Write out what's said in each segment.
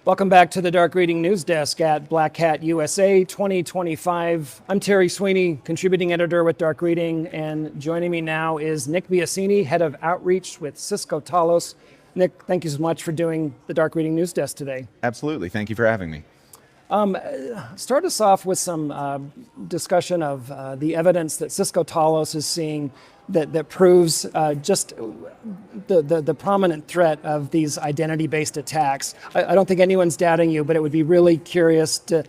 Welcome back to the Dark Reading News Desk at Black Hat USA 2025. I'm Terry Sweeney, contributing editor with Dark Reading, and joining me now is Nick Biasini, head of outreach with Cisco Talos. Nick, thank you so much for doing the Dark Reading News Desk today. Absolutely. Thank you for having me. Start us off with some discussion of the evidence that Cisco Talos is seeing that proves just the prominent threat of these identity-based attacks. I don't think anyone's doubting you, but it would be really curious to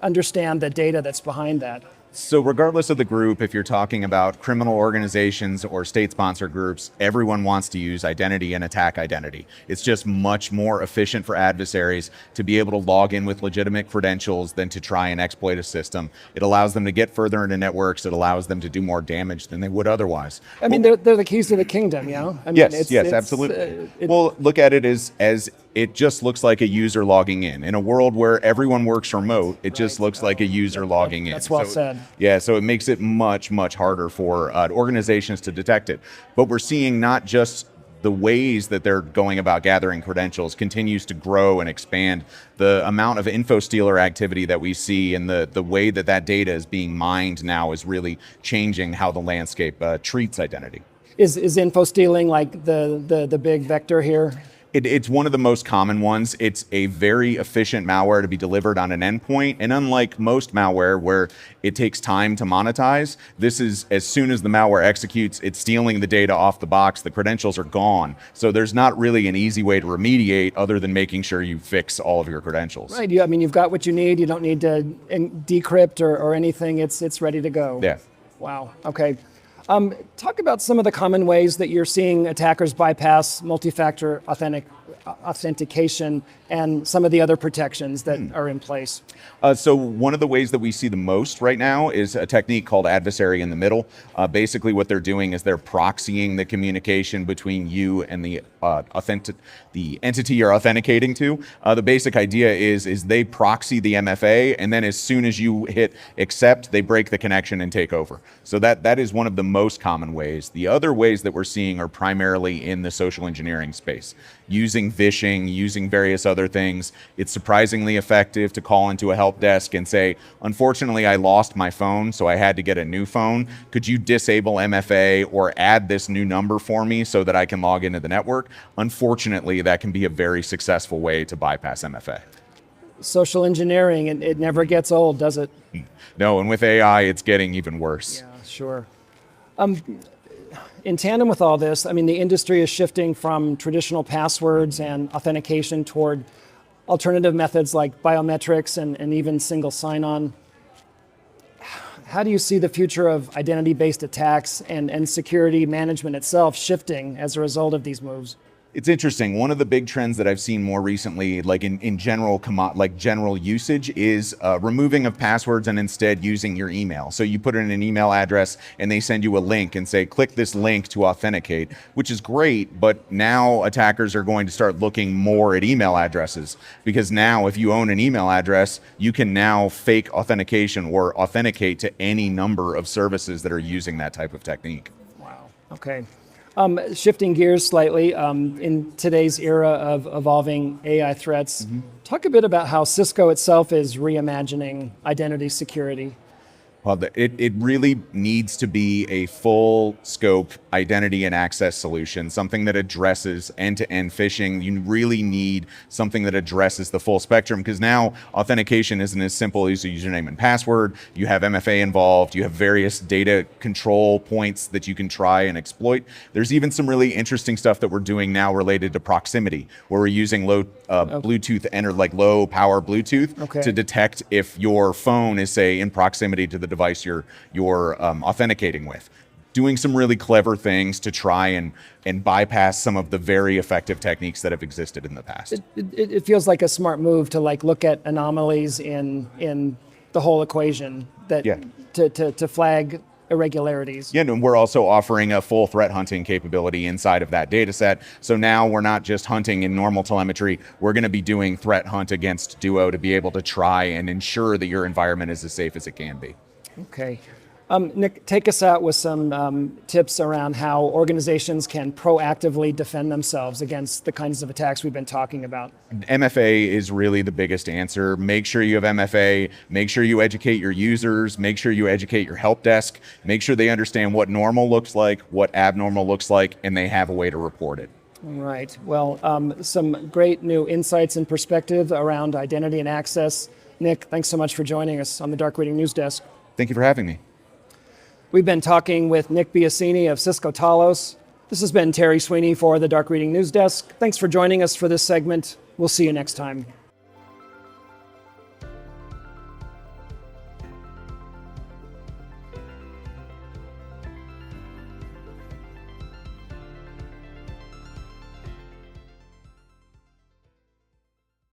understand the data that's behind that. So regardless of the group, if you're talking about criminal organizations or state-sponsored groups, everyone wants to use identity and attack identity. It's just much more efficient for adversaries to be able to log in with legitimate credentials than to try and exploit a system. It allows them to get further into networks. It allows them to do more damage than they would otherwise. I mean, they're the keys to the kingdom, you know? I mean, yes, absolutely. Well, look at it as it just looks like a user logging in. In a world where everyone works remote, it just looks like a user logging in. That's well said. Yeah, so it makes it much, much harder for organizations to detect it. But we're seeing not just the ways that they're going about gathering credentials continues to grow and expand. The amount of info stealer activity that we see and the way that data is being mined now is really changing how the landscape treats identity. Is info stealing like the big vector here? It's one of the most common ones. It's a very efficient malware to be delivered on an endpoint. And unlike most malware where it takes time to monetize, this is as soon as the malware executes, it's stealing the data off the box. The credentials are gone. So there's not really an easy way to remediate other than making sure you fix all of your credentials. Right. I mean, you've got what you need. You don't need to decrypt or anything. It's ready to go. Yeah. Wow. Okay. Talk about some of the common ways that you're seeing attackers bypass multi-factor authentication and some of the other protections that are in place. So one of the ways that we see the most right now is a technique called adversary in the middle. Basically what they're doing is they're proxying the communication between you and the entity you're authenticating to. The basic idea is they proxy the MFA, and then as soon as you hit accept, they break the connection and take over. So that is one of the most common ways. The other ways that we're seeing are primarily in the social engineering space, using phishing, using various other things. It's surprisingly effective to call into a help desk and say, unfortunately, I lost my phone, so I had to get a new phone. Could you disable MFA or add this new number for me so that I can log into the network? Unfortunately, that can be a very successful way to bypass MFA. Social engineering, it never gets old, does it? No, and with AI, it's getting even worse. Yeah, sure. In tandem with all this, I mean, the industry is shifting from traditional passwords and authentication toward alternative methods like biometrics and even single sign-on. How do you see the future of identity-based attacks and security management itself shifting as a result of these moves? It's interesting. One of the big trends that I've seen more recently, like in general, general usage, is removing of passwords and instead using your email. So you put in an email address and they send you a link and say, click this link to authenticate, which is great. But now attackers are going to start looking more at email addresses, because now if you own an email address, you can now fake authentication or authenticate to any number of services that are using that type of technique. Wow. Okay. Shifting gears slightly, in today's era of evolving AI threats, talk a bit about how Cisco itself is reimagining identity security. Well, it really needs to be a full scope identity and access solution, something that addresses end-to-end phishing. You really need something that addresses the full spectrum, because now authentication isn't as simple as a username and password. You have MFA involved. You have various data control points that you can try and exploit. There's even some really interesting stuff that we're doing now related to proximity, where we're using low power Bluetooth to detect if your phone is, say, in proximity to the device you're authenticating with. Doing some really clever things to try and bypass some of the very effective techniques that have existed in the past. It feels like a smart move to look at anomalies in the whole equation to flag irregularities. Yeah, and we're also offering a full threat hunting capability inside of that data set. So now we're not just hunting in normal telemetry, we're going to be doing threat hunt against Duo to be able to try and ensure that your environment is as safe as it can be. Okay. Nick, take us out with some tips around how organizations can proactively defend themselves against the kinds of attacks we've been talking about. MFA is really the biggest answer. Make sure you have MFA. Make sure you educate your users. Make sure you educate your help desk. Make sure they understand what normal looks like, what abnormal looks like, and they have a way to report it. Right. Well, some great new insights and perspective around identity and access. Nick, thanks so much for joining us on the Dark Reading News Desk. Thank you for having me. We've been talking with Nick Biasini of Cisco Talos. This has been Terry Sweeney for the Dark Reading News Desk. Thanks for joining us for this segment. We'll see you next time.